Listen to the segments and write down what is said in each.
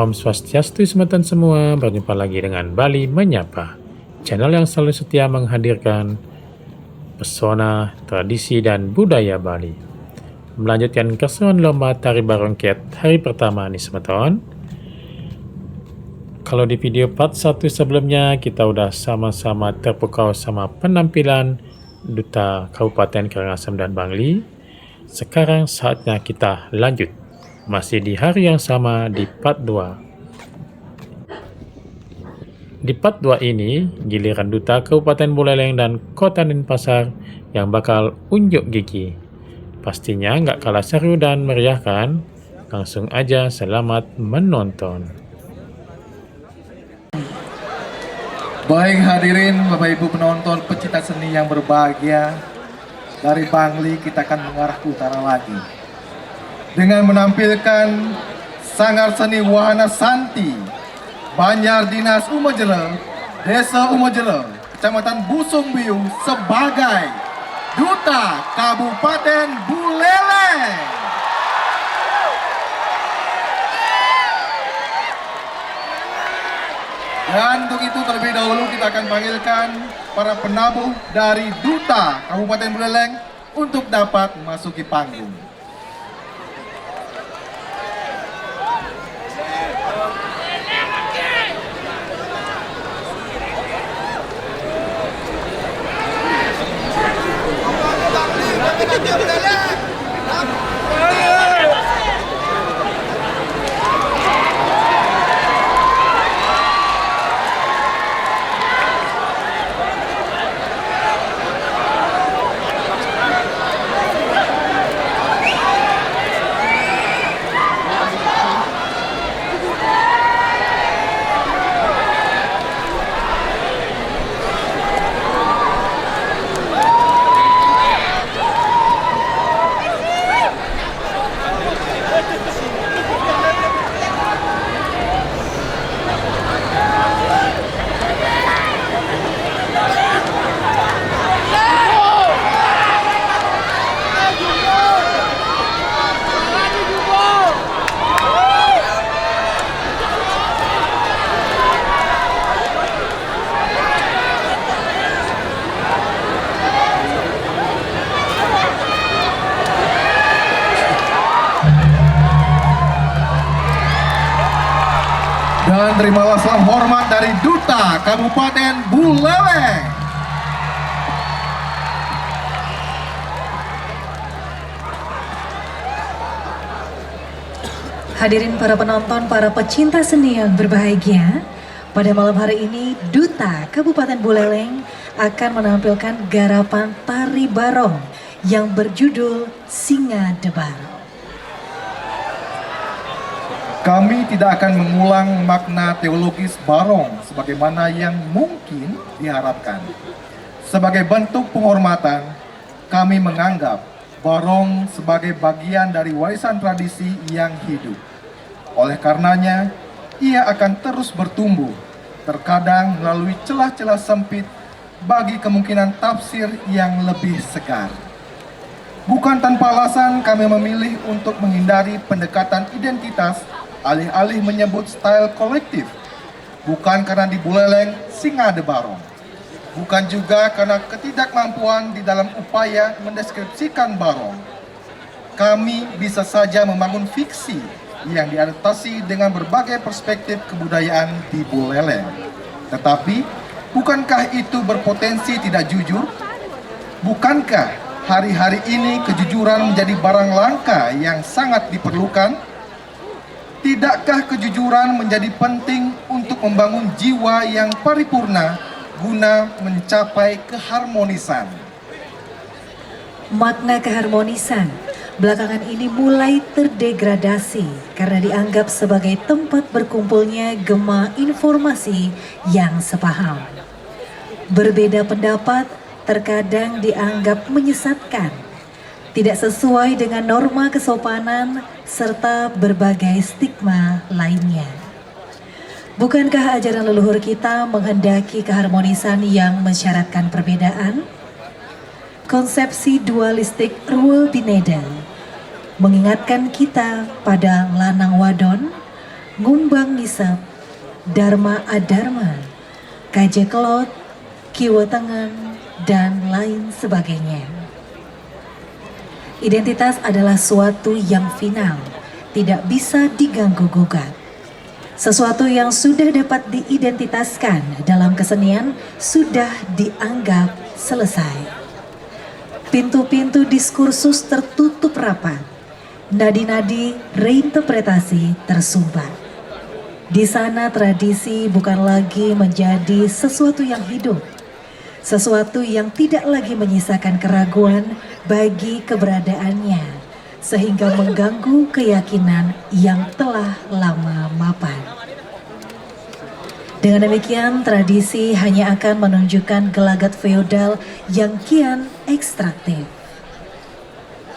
Om Swastiastu semeton semua, berjumpa lagi dengan Bali Menyapa, channel yang selalu setia menghadirkan pesona, tradisi, dan budaya Bali. Melanjutkan keseruan lomba tari barongket hari pertama nih semeton. Kalau di video part 1 sebelumnya, kita udah sama-sama terpukau sama penampilan Duta Kabupaten Karangasem dan Bangli. Sekarang saatnya kita lanjut. Masih di hari yang sama di part 2. Di part 2 ini, giliran Duta Kabupaten Buleleng dan Kota Denpasar yang bakal unjuk gigi. Pastinya nggak kalah seru dan meriah kan? Langsung aja selamat menonton. Baik hadirin Bapak Ibu penonton pecinta seni yang berbahagia, dari Bangli kita akan mengarah ke utara lagi dengan menampilkan sanggar seni wahana Santi Banjar Dinas Umojelo, Desa Umojelo, Kecamatan Busung Biu sebagai Duta Kabupaten Buleleng. Dan untuk itu terlebih dahulu kita akan panggilkan para penabuh dari Duta Kabupaten Buleleng untuk dapat memasuki panggung. Dan terimalah salam hormat dari Duta Kabupaten Buleleng. Hadirin para penonton, para pecinta seni yang berbahagia, pada malam hari ini Duta Kabupaten Buleleng akan menampilkan garapan tari barong yang berjudul Singa Debar. Kami tidak akan mengulang makna teologis barong sebagaimana yang mungkin diharapkan. Sebagai bentuk penghormatan, kami menganggap barong sebagai bagian dari warisan tradisi yang hidup. Oleh karenanya, ia akan terus bertumbuh, terkadang melalui celah-celah sempit bagi kemungkinan tafsir yang lebih segar. Bukan tanpa alasan kami memilih untuk menghindari pendekatan identitas alih-alih menyebut style kolektif. Bukan karena di Buleleng singa de barong. Bukan juga karena ketidakmampuan di dalam upaya mendeskripsikan barong. Kami bisa saja membangun fiksi yang diadaptasi dengan berbagai perspektif kebudayaan di Buleleng. Tetapi, bukankah itu berpotensi tidak jujur? Bukankah hari-hari ini kejujuran menjadi barang langka yang sangat diperlukan? Tidakkah kejujuran menjadi penting untuk membangun jiwa yang paripurna guna mencapai keharmonisan? Makna keharmonisan belakangan ini mulai terdegradasi karena dianggap sebagai tempat berkumpulnya gema informasi yang sepaham. Berbeda pendapat terkadang dianggap menyesatkan, tidak sesuai dengan norma kesopanan, serta berbagai stigma lainnya. Bukankah ajaran leluhur kita menghendaki keharmonisan yang mensyaratkan perbedaan? Konsepsi dualistik Roel Pineda mengingatkan kita pada lanang wadon, Ngumbang Ngisep, Dharma Adharma, Kajeklot, Kiwetengen, dan lain sebagainya. Identitas adalah suatu yang final, tidak bisa diganggu-gugat. Sesuatu yang sudah dapat diidentitaskan dalam kesenian sudah dianggap selesai. Pintu-pintu diskursus tertutup rapat, nadi-nadi reinterpretasi tersumbat. Di sana tradisi bukan lagi menjadi sesuatu yang hidup, sesuatu yang tidak lagi menyisakan keraguan bagi keberadaannya, sehingga mengganggu keyakinan yang telah lama mapan. Dengan demikian, tradisi hanya akan menunjukkan gelagat feodal yang kian ekstraktif.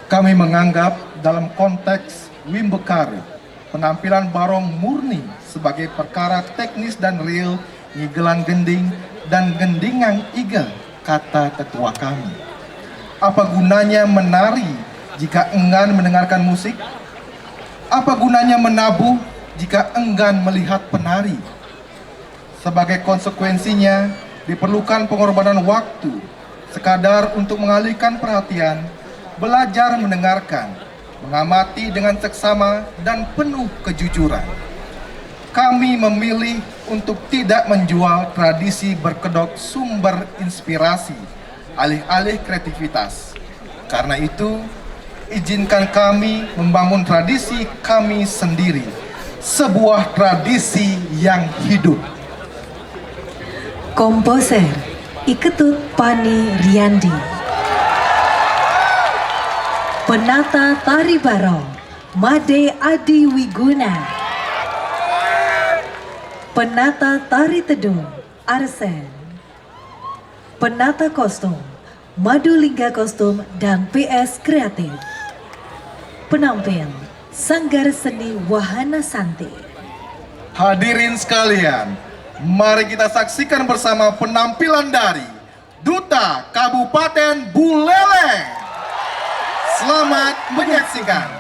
Kami menganggap dalam konteks Wimbekar, penampilan barong murni sebagai perkara teknis dan real, ngigelan gending dan gendingan iga, kata tetua kami. Apa gunanya menari jika enggan mendengarkan musik? Apa gunanya menabuh jika enggan melihat penari? Sebagai konsekuensinya, diperlukan pengorbanan waktu, sekadar untuk mengalihkan perhatian, belajar mendengarkan, mengamati dengan seksama dan penuh kejujuran. Kami memilih untuk tidak menjual tradisi berkedok sumber inspirasi, alih-alih kreativitas. Karena itu, izinkan kami membangun tradisi kami sendiri, sebuah tradisi yang hidup. Komposer Iketut Pani Riyandi, penata tari barong Made Adi Wiguna, penata tari tedung Arsen, penata kostum Madulingga Kostum dan PS Kreatif, penampil Sanggar Seni Wahana Santi. Hadirin sekalian, mari kita saksikan bersama penampilan dari Duta Kabupaten Buleleng. Selamat menyaksikan.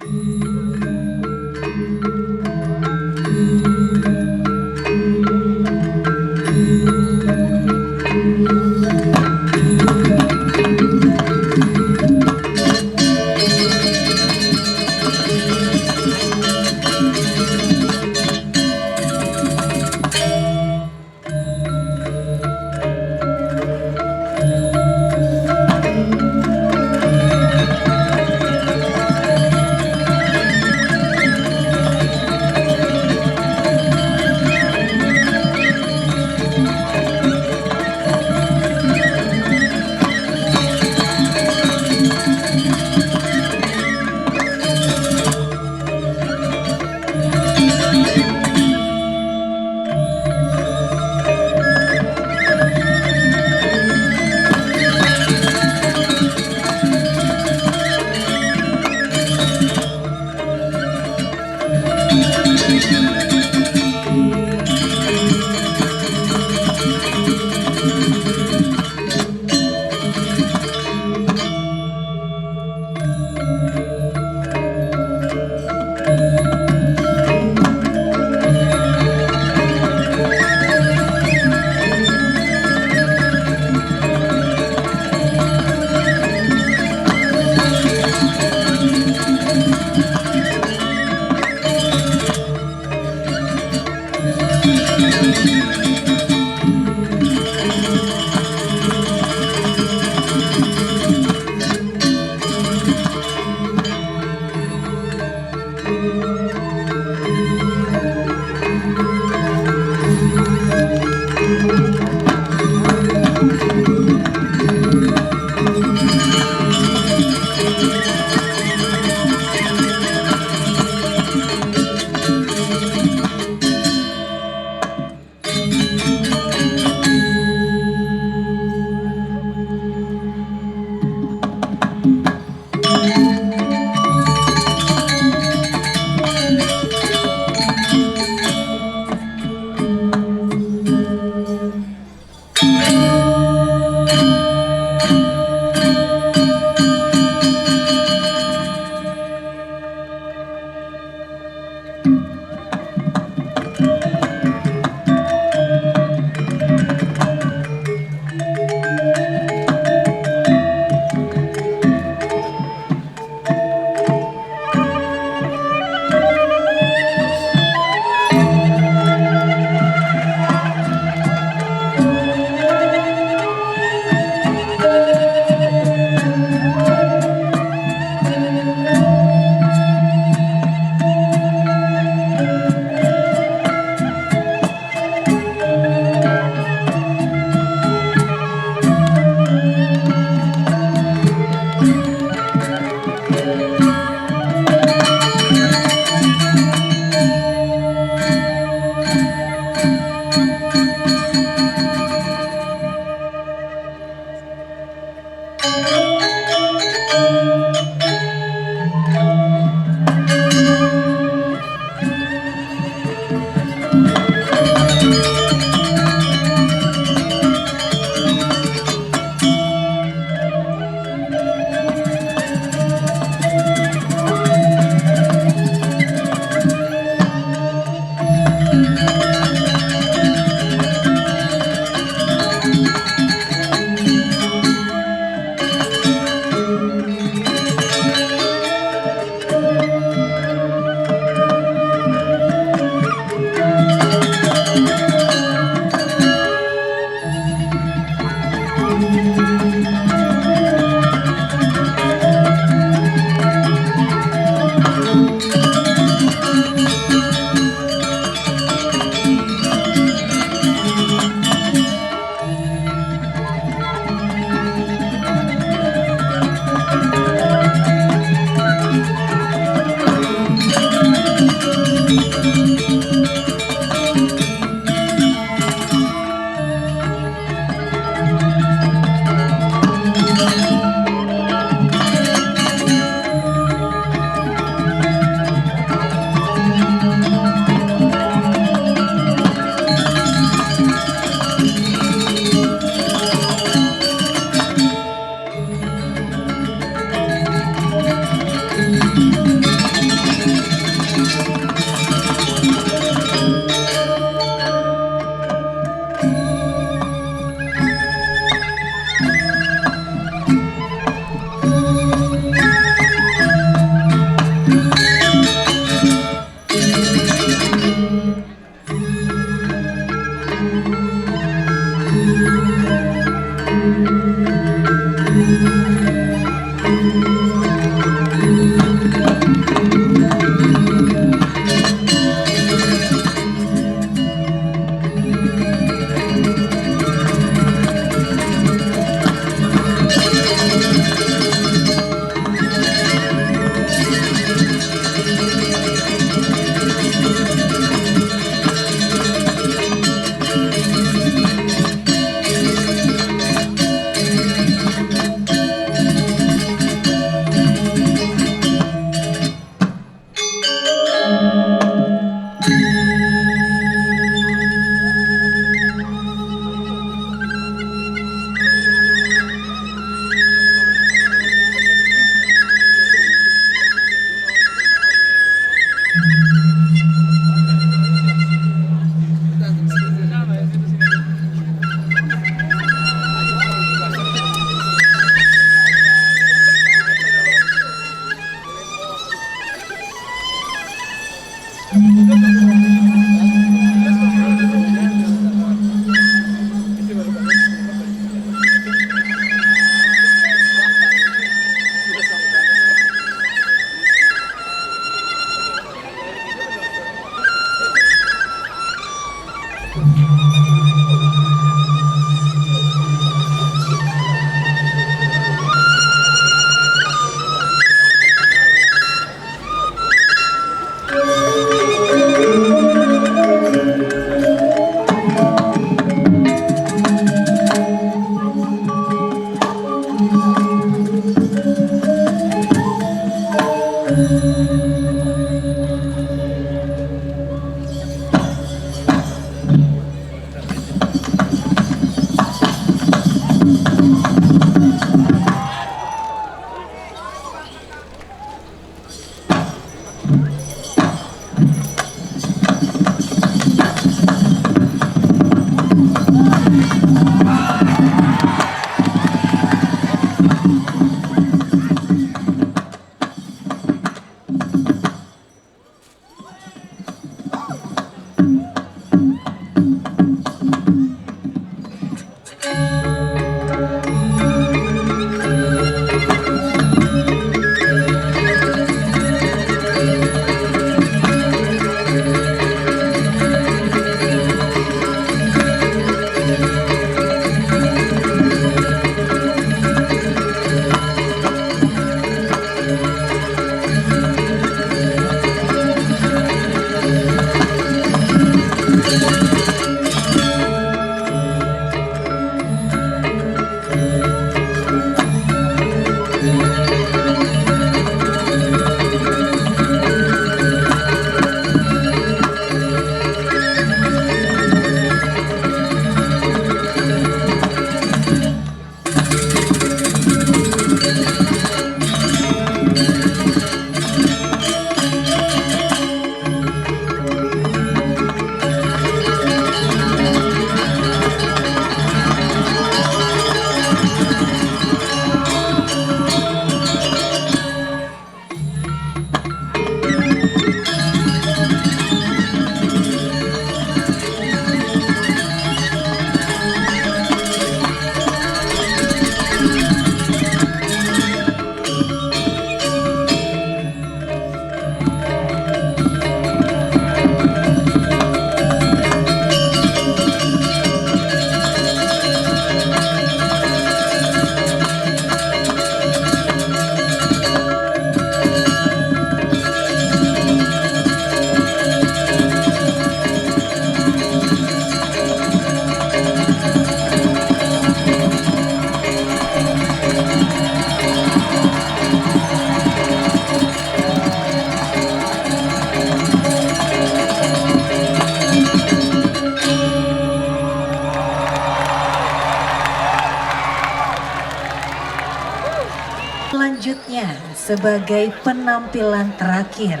Selanjutnya, sebagai penampilan terakhir,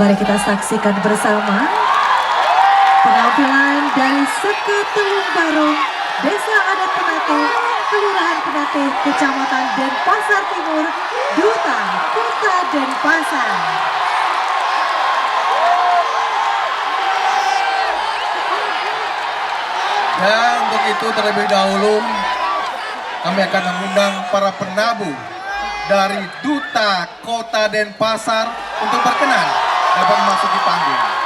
mari kita saksikan bersama penampilan dari Sekatelung Barong, Desa Adat Penate, Kelurahan Penate, Kecamatan Denpasar Timur, Duta Kota Denpasar. Dan untuk itu terlebih dahulu kami akan mengundang para penabuh dari Duta Kota Denpasar untuk berkenan dapat memasuki panggung.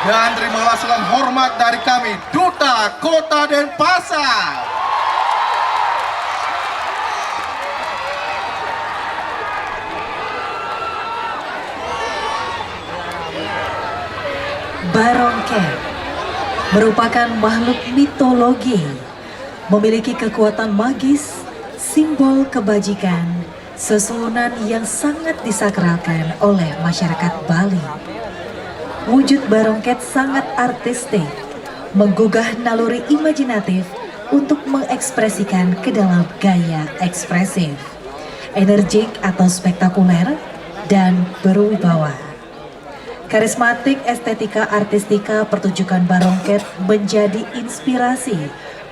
Dan terimalah salam hormat dari kami, Duta Kota Denpasar. Barongket merupakan makhluk mitologi, memiliki kekuatan magis, simbol kebajikan, sesuunan yang sangat disakralkan oleh masyarakat Bali. Wujud barongket sangat artistik, menggugah naluri imajinatif untuk mengekspresikan ke dalam gaya ekspresif, energik atau spektakuler, dan berwibawa. Karismatik estetika artistika pertunjukan barongket menjadi inspirasi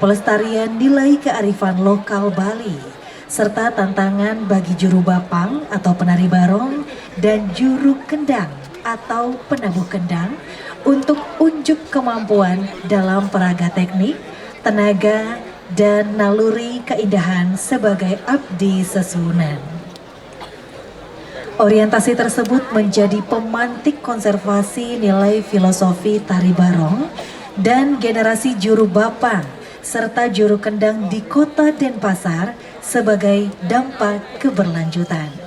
pelestarian nilai kearifan lokal Bali, serta tantangan bagi juru bapang atau penari barong dan juru kendang atau penabuh kendang untuk unjuk kemampuan dalam peraga teknik, tenaga, dan naluri keindahan sebagai abdi sesunan. Orientasi tersebut menjadi pemantik konservasi nilai filosofi tari barong dan generasi juru bapang serta juru kendang di Kota Denpasar sebagai dampak keberlanjutan.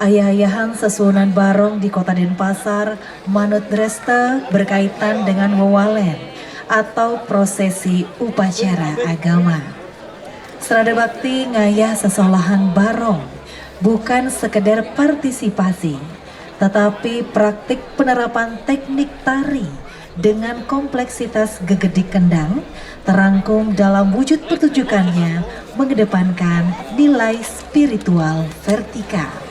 Ayah-ayahan sesunan barong di Kota Denpasar manut dresta berkaitan dengan wewalen atau prosesi upacara agama. Serada bakti ngayah sesolahan barong bukan sekedar partisipasi, tetapi praktik penerapan teknik tari dengan kompleksitas gegedik kendang terangkum dalam wujud pertunjukannya mengedepankan nilai spiritual vertikal.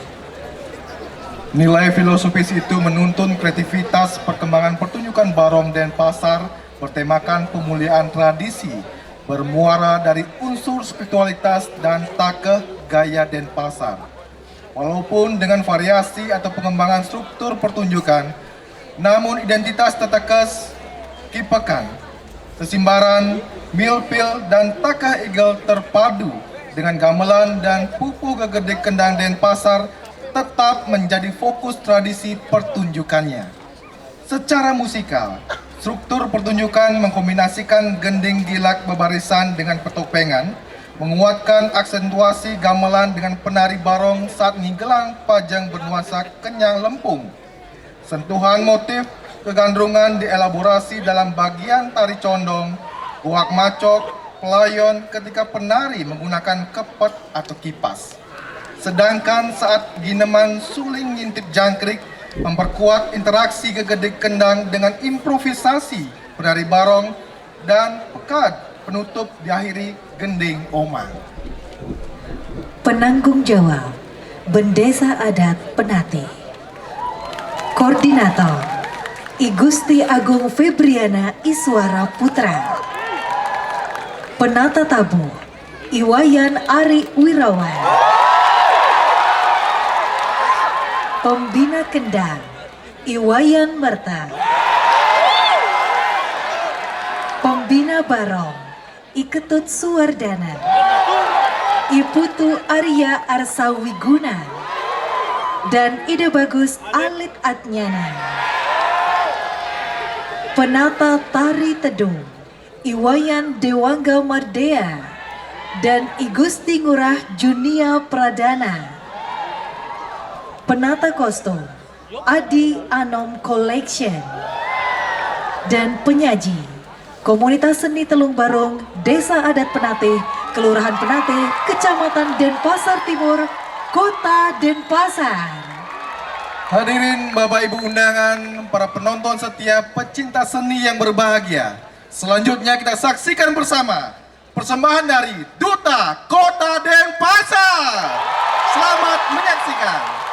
Nilai filosofis itu menuntun kreativitas perkembangan pertunjukan barong Denpasar bertemakan pemuliaan tradisi bermuara dari unsur spiritualitas dan takeh gaya Denpasar. Walaupun dengan variasi atau pengembangan struktur pertunjukan, namun identitas tetekes, kipekan, sesimbaran, milpil, dan takeh igel terpadu dengan gamelan dan pupu gegedik kendang Denpasar tetap menjadi fokus tradisi pertunjukannya. Secara musikal, struktur pertunjukan mengkombinasikan gending gilak bebarisan dengan petopengan, menguatkan aksentuasi gamelan dengan penari barong saat ngigelang pajang bernuansa kenyang lempung. Sentuhan motif kegandrungan dielaborasi dalam bagian tari condong, guak macok, pelayon ketika penari menggunakan kepet atau kipas. Sedangkan saat gineman suling ngintip jangkrik memperkuat interaksi gegedik kendang dengan improvisasi penari barong dan pekad Penutup diakhiri gending omang. Penanggung jawab Bendesa Adat Penate. Koordinator I Gusti Agung Febriana Iswara Putra. Penata tabu Iwayan Ari Wirawan. Pembina kendang Iwayan Merta. Pembina barong Iketut Suwardana. Iputu Arya Arsawiguna dan Ide Bagus Alit Adnyana. Penata tari Tedung Iwayan Dewangga Mardea dan I Gusti Ngurah Junia Pradana. Penata kostum Adi Anom Collection. Dan penyaji Komunitas Seni Telung Barong, Desa Adat Penate, Kelurahan Penate, Kecamatan Denpasar Timur, Kota Denpasar. Hadirin Bapak Ibu undangan, para penonton setia, pecinta seni yang berbahagia. Selanjutnya kita saksikan bersama persembahan dari Duta Kota Denpasar. Selamat menyaksikan.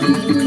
Bali.